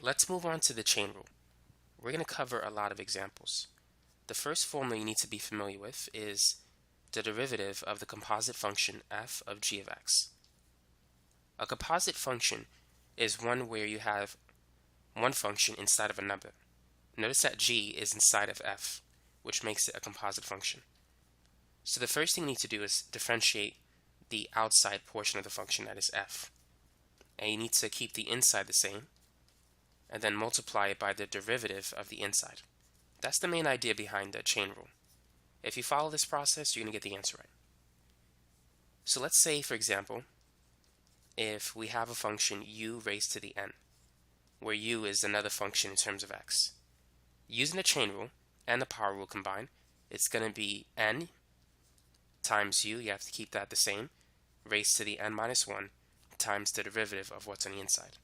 Let's move on to the chain rule. We're going to cover a lot of examples. The first formula you need to be familiar with is the derivative of the composite function f of g of x. A composite function is one where you have one function inside of another. Notice that g is inside of f, which makes it a composite function. So the first thing you need to do is differentiate the outside portion of the function, that is f. And you need to keep the inside the same, and then multiply it by the derivative of the inside. That's the main idea behind the chain rule. If you follow this process, you're going to get the answer right. So let's say, for example, if we have a function u raised to the n, where u is another function in terms of x. Using the chain rule and the power rule combined, it's going to be n times u, you have to keep that the same, raised to the n minus 1 times the derivative of what's on the inside.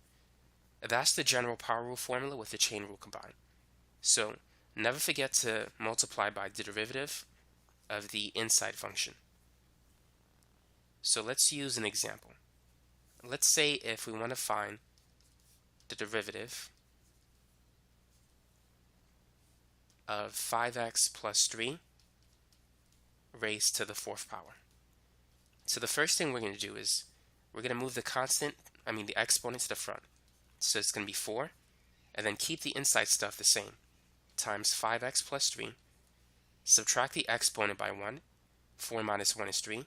That's the general power rule formula with the chain rule combined. So never forget to multiply by the derivative of the inside function. So let's use an example. Let's say if we want to find the derivative of 5x plus 3 raised to the 4th power. So the first thing we're going to do is we're going to move the exponent to the front. So it's going to be 4, and then keep the inside stuff the same, times 5x plus 3, subtract the exponent by 1, 4 minus 1 is 3,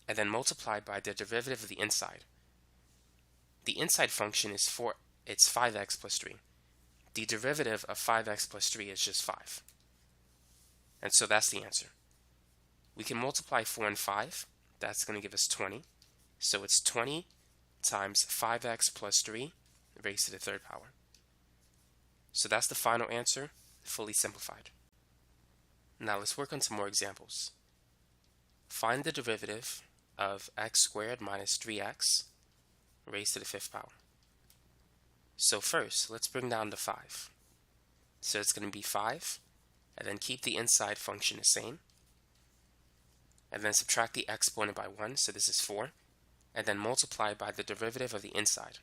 and then multiply by the derivative of the inside. The inside function is 4, it's 5x plus 3. The derivative of 5x plus 3 is just 5. And so that's the answer. We can multiply 4 and 5, that's going to give us 20. So it's 20 times 5x plus 3 raised to the 3rd power. So that's the final answer, fully simplified. Now let's work on some more examples. Find the derivative of x squared minus 3x raised to the 5th power. So first, let's bring down the 5. So it's going to be 5, and then keep the inside function the same, and then subtract the exponent by 1, so this is 4, and then multiply by the derivative of the inside.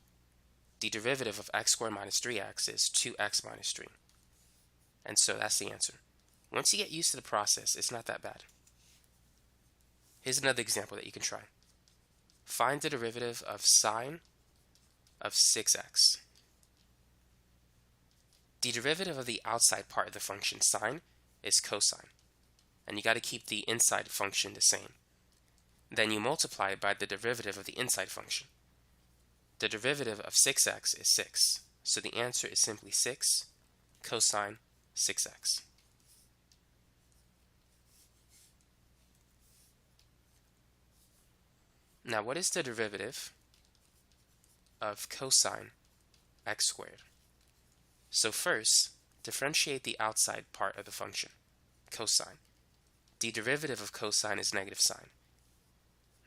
The derivative of x squared minus 3x is 2x minus 3. And so that's the answer. Once you get used to the process, it's not that bad. Here's another example that you can try. Find the derivative of sine of 6x. The derivative of the outside part of the function sine is cosine, and you got to keep the inside function the same. Then you multiply it by the derivative of the inside function. The derivative of 6x is 6, so the answer is simply 6 cosine 6x. Now what is the derivative of cosine x squared? So first, differentiate the outside part of the function, cosine. The derivative of cosine is negative sine.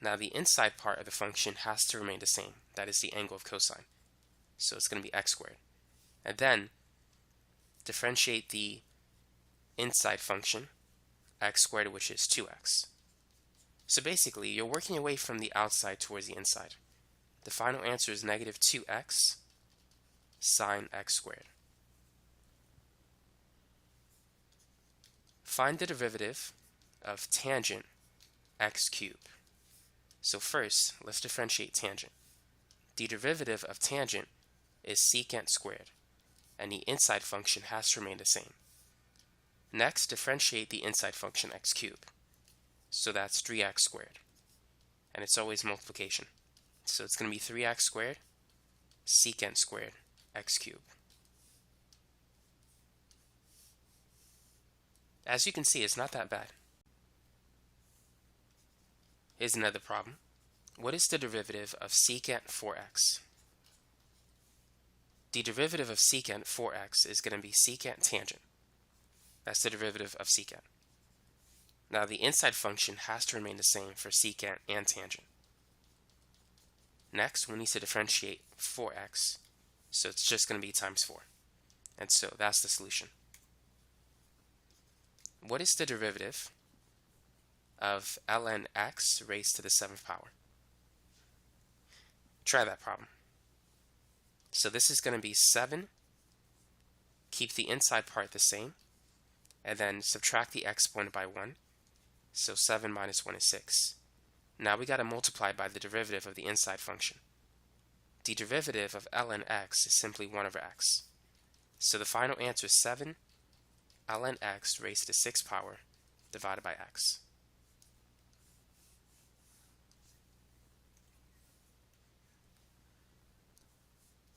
Now the inside part of the function has to remain the same, that is the angle of cosine. So it's going to be x squared. And then differentiate the inside function, x squared, which is 2x. So basically, you're working away from the outside towards the inside. The final answer is negative 2x sine x squared. Find the derivative of tangent x cubed. So first, let's differentiate tangent. The derivative of tangent is secant squared, and the inside function has to remain the same. Next, differentiate the inside function x cubed. So that's 3x squared, and it's always multiplication. So it's going to be 3x squared secant squared x cubed. As you can see, it's not that bad. Here's another problem. What is the derivative of secant 4x? The derivative of secant 4x is going to be secant tangent. That's the derivative of secant. Now the inside function has to remain the same for secant and tangent. Next, we need to differentiate 4x, so it's just going to be times 4. And so that's the solution. What is the derivative of ln x raised to the 7th power? Try that problem. So this is going to be 7 keep the inside part the same, and then subtract the exponent by 1. So 7 minus 1 is 6. Now we got to multiply by the derivative of the inside function. The derivative of ln x is simply 1 over x. So the final answer is 7 ln x raised to the 6th power divided by x.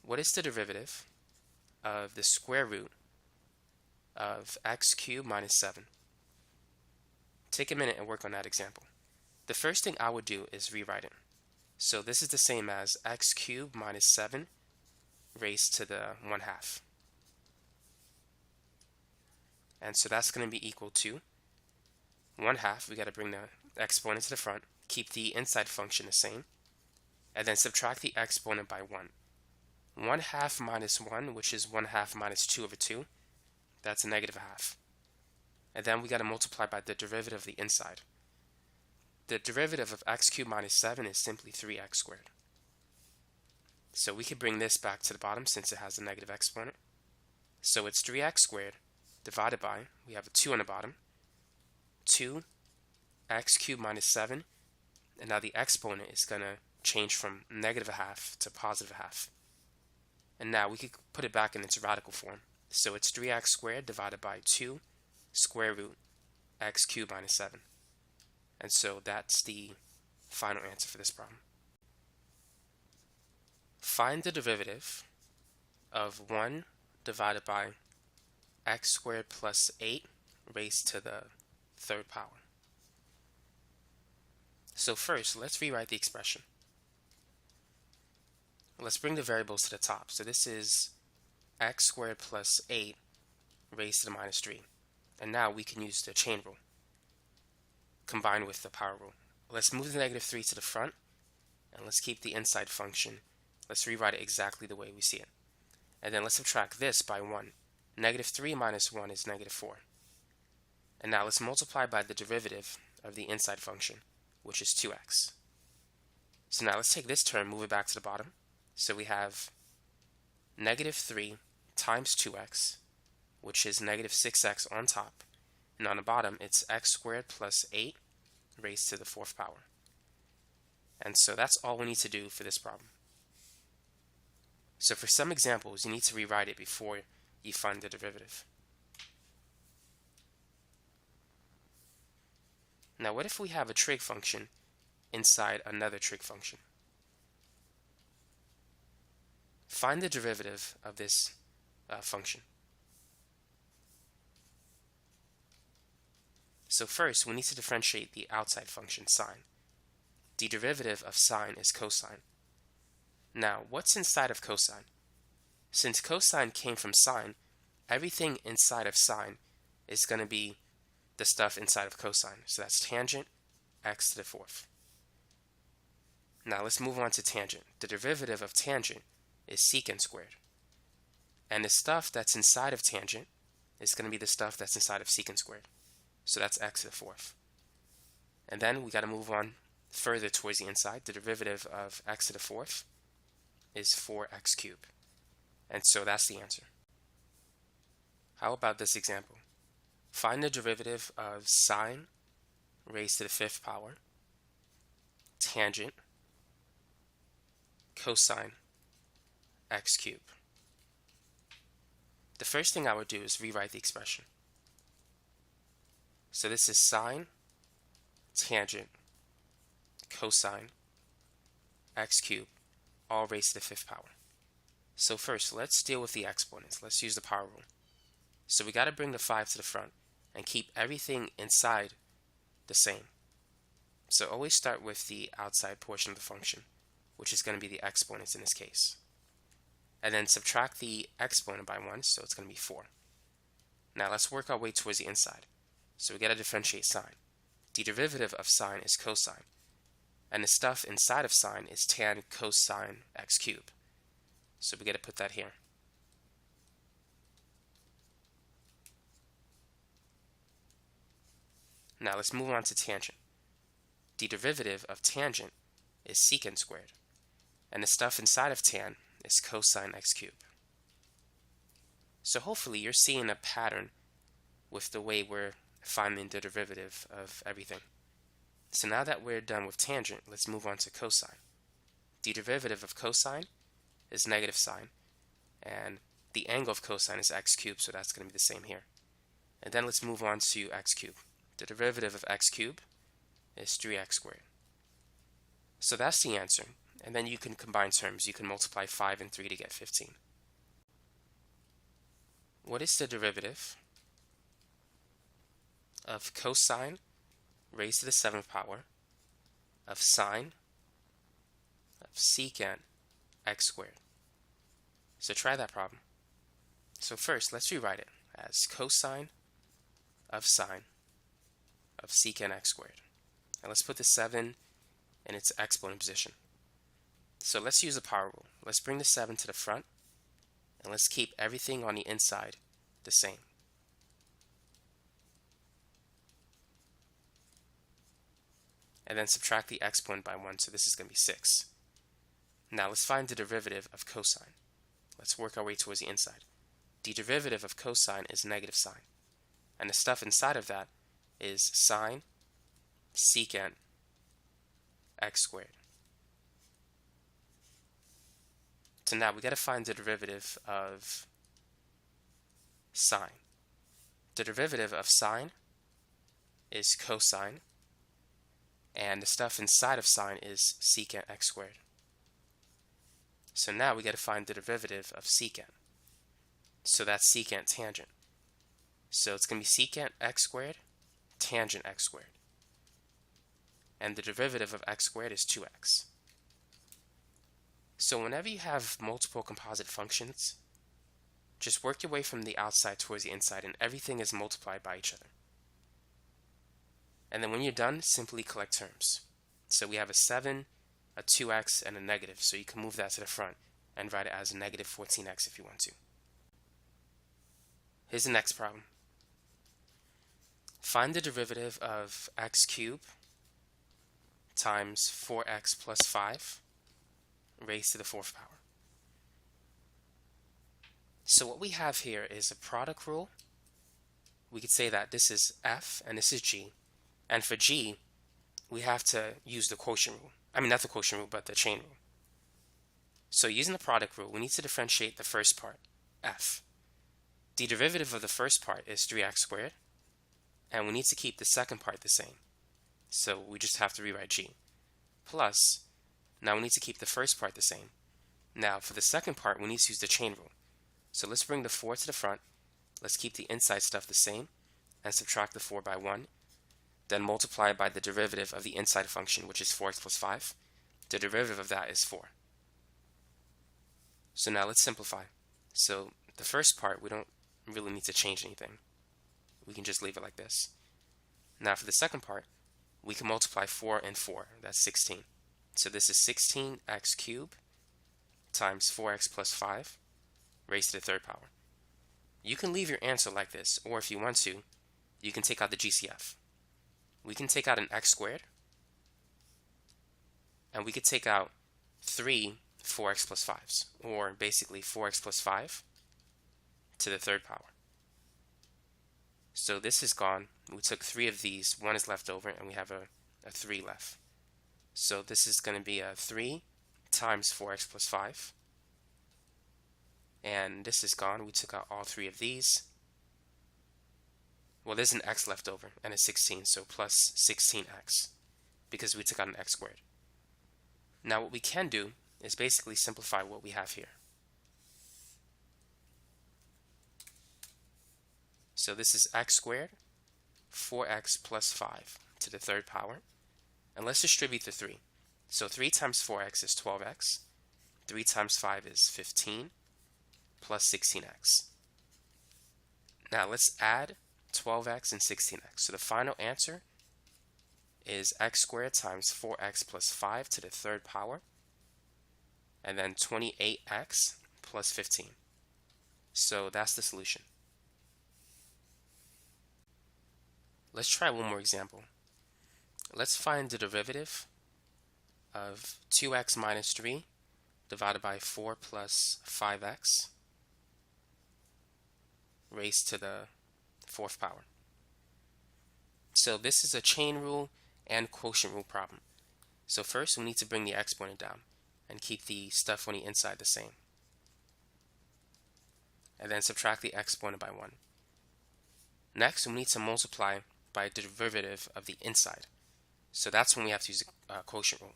What is the derivative of the square root of x cubed minus 7? Take a minute and work on that example. The first thing I would do is rewrite it. So this is the same as x cubed minus 7 raised to the 1/2. And so that's going to be equal to 1/2. We got to bring the exponent to the front, keep the inside function the same, and then subtract the exponent by 1. 1/2 minus 1, which is 1/2 minus 2 over 2, that's a negative 1/2. And then we got to multiply by the derivative of the inside. The derivative of x cubed minus 7 is simply 3x squared. So we could bring this back to the bottom since it has a negative exponent. So it's 3x squared divided by, we have a 2 on the bottom, 2x cubed minus 7, and now the exponent is going to change from negative 1/2 to positive 1/2. And now we could put it back in its radical form. So it's 3x squared divided by 2 square root x cubed minus 7. And so that's the final answer for this problem. Find the derivative of 1 divided by x squared plus 8 raised to the 3rd power. So first, let's rewrite the expression. Let's bring the variables to the top. So this is x squared plus 8 raised to the minus 3. And now we can use the chain rule combined with the power rule. Let's move the negative 3 to the front, and let's keep the inside function. Let's rewrite it exactly the way we see it. And then let's subtract this by 1. Negative 3 minus 1 is negative 4. And now let's multiply by the derivative of the inside function, which is 2x. So now let's take this term, move it back to the bottom. So we have negative 3 times 2x, which is negative 6x on top. And on the bottom, it's x squared plus 8 raised to the 4th power. And so that's all we need to do for this problem. So for some examples, you need to rewrite it before you find the derivative. Now what if we have a trig function inside another trig function? Find the derivative of this function. So first, we need to differentiate the outside function, sine. The derivative of sine is cosine. Now, what's inside of cosine? Since cosine came from sine, everything inside of sine is going to be the stuff inside of cosine. So that's tangent x to the 4th. Now let's move on to tangent. The derivative of tangent is secant squared. And the stuff that's inside of tangent is going to be the stuff that's inside of secant squared. So that's x to the 4th. And then we got to move on further towards the inside. The derivative of x to the 4th is 4x cubed. And so that's the answer. How about this example? Find the derivative of sine raised to the 5th power, tangent, cosine, x cubed. The first thing I would do is rewrite the expression. So this is sine, tangent, cosine, x cubed, all raised to the 5th power. So first, let's deal with the exponents. Let's use the power rule. So we got to bring the 5 to the front and keep everything inside the same. So always start with the outside portion of the function, which is going to be the exponents in this case. And then subtract the exponent by 1, so it's going to be 4. Now let's work our way towards the inside. So we got to differentiate sine. The derivative of sine is cosine. And the stuff inside of sine is tan cosine x cubed. So we got to put that here. Now let's move on to tangent. The derivative of tangent is secant squared. And the stuff inside of tan is cosine x cubed. So hopefully you're seeing a pattern with the way we're finding the derivative of everything. So now that we're done with tangent, let's move on to cosine. The derivative of cosine is negative sine, and the angle of cosine is x cubed, so that's going to be the same here. And then let's move on to x cubed. The derivative of x cubed is 3x squared. So that's the answer. And then you can combine terms. You can multiply 5 and 3 to get 15. What is the derivative of cosine raised to the 7th power of sine of secant x squared? So try that problem. So first, let's rewrite it as cosine of sine of secant x squared. And let's put the 7 in its exponent position. So let's use the power rule. Let's bring the 7 to the front, and let's keep everything on the inside the same. And then subtract the exponent by 1, so this is going to be 6. Now let's find the derivative of cosine. Let's work our way towards the inside. The derivative of cosine is negative sine. And the stuff inside of that is sine secant x squared. So now we got to find the derivative of sine. The derivative of sine is cosine, and the stuff inside of sine is secant x squared. So now we got to find the derivative of secant. So that's secant tangent. So it's going to be secant x squared tangent x squared. And the derivative of x squared is 2x. So whenever you have multiple composite functions, just work your way from the outside towards the inside, and everything is multiplied by each other. And then when you're done, simply collect terms. So we have a 7, a 2x, and a negative. So you can move that to the front and write it as a negative 14x if you want to. Here's the next problem. Find the derivative of x cubed times 4x plus 5 raised to the 4th power. So what we have here is a product rule. We could say that this is f and this is g. And for g, we have to use the quotient rule. I mean, not the quotient rule, but the chain rule. So using the product rule, we need to differentiate the first part, f. The derivative of the first part is 3x squared, and we need to keep the second part the same. So we just have to rewrite g. Plus, now we need to keep the first part the same. Now for the second part, we need to use the chain rule. So let's bring the 4 to the front. Let's keep the inside stuff the same, and subtract the 4 by 1. Then multiply by the derivative of the inside function, which is 4x plus 5. The derivative of that is 4. So now let's simplify. So the first part, we don't really need to change anything. We can just leave it like this. Now for the second part, we can multiply 4 and 4. That's 16. So this is 16x cubed times 4x plus 5 raised to the 3rd power. You can leave your answer like this, or if you want to, you can take out the GCF. We can take out an x squared, and we could take out 3 4x plus 5s, or basically 4x plus 5 to the 3rd power. So this is gone. We took 3 of these, 1 is left over, and we have a 3 left. So this is going to be a 3 times 4x plus 5. And this is gone. We took out all 3 of these. Well, there's an x left over and a 16, so plus 16x, because we took out an x squared. Now what we can do is basically simplify what we have here. So this is x squared, 4x plus 5 to the 3rd power. And let's distribute the 3. So 3 times 4x is 12x. 3 times 5 is 15 plus 16x. Now let's add 12x and 16x. So the final answer is x squared times 4x plus 5 to the 3rd power, and then 28x plus 15. So that's the solution. Let's try one more example. Let's find the derivative of 2x minus 3 divided by 4 plus 5x raised to the fourth power. So this is a chain rule and quotient rule problem. So first we need to bring the exponent down and keep the stuff on the inside the same. And then subtract the exponent by 1. Next, we need to multiply by a derivative of the inside. So that's when we have to use the quotient rule.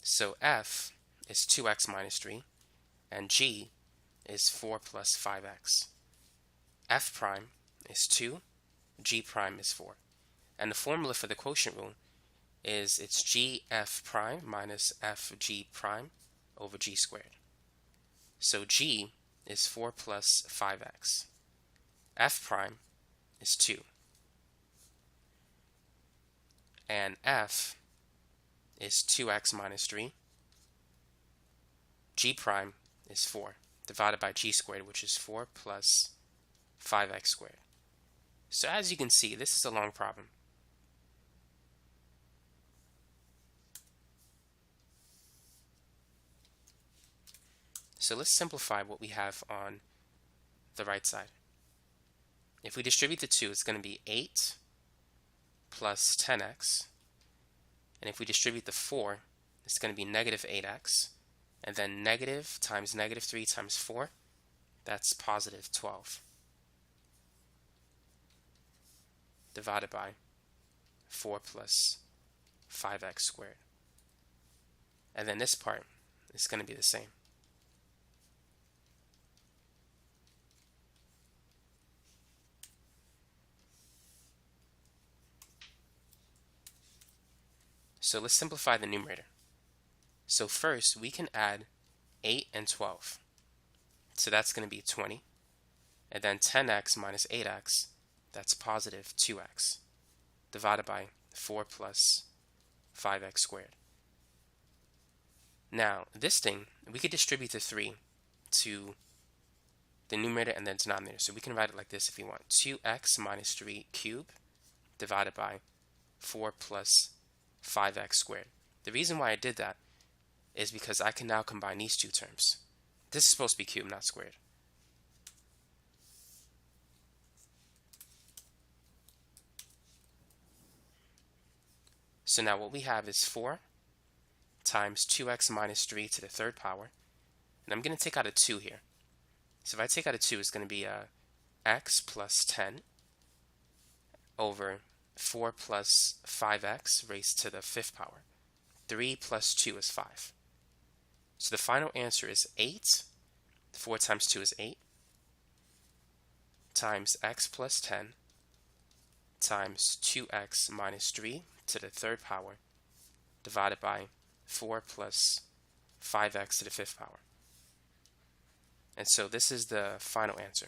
So f is 2x minus 3, and g is 4 plus 5x. F prime is 2, g prime is 4. And the formula for the quotient rule is it's gf prime minus fg prime over g squared. So g is 4 plus 5x. F prime is 2. And f is 2x minus 3. G prime is 4, divided by g squared, which is 4 plus 5x squared. So as you can see, this is a long problem. So let's simplify what we have on the right side. If we distribute the 2, it's going to be 8 plus 10x. And if we distribute the 4, it's going to be negative 8x. And then negative times negative 3 times 4, that's positive 12. Divided by 4 plus 5x squared. And then this part is going to be the same. So let's simplify the numerator. So first, we can add 8 and 12. So that's going to be 20. And then 10x minus 8x, that's positive 2x, divided by 4 plus 5x squared. Now, this thing, we could distribute the 3 to the numerator and then denominator. So we can write it like this if you want. 2x minus 3 cubed divided by 4 plus 5x squared. The reason why I did that is because I can now combine these two terms. This is supposed to be cubed, not squared. So now what we have is 4 times 2x minus 3 to the third power. And I'm going to take out a 2 here. So if I take out a 2, it's going to be x plus 10 over 4 plus 5x raised to the fifth power. 3 plus 2 is 5. So the final answer is 8. 4 times 2 is 8. Times x plus 10 times 2x minus 3 to the third power divided by 4 plus 5x to the fifth power. And so this is the final answer.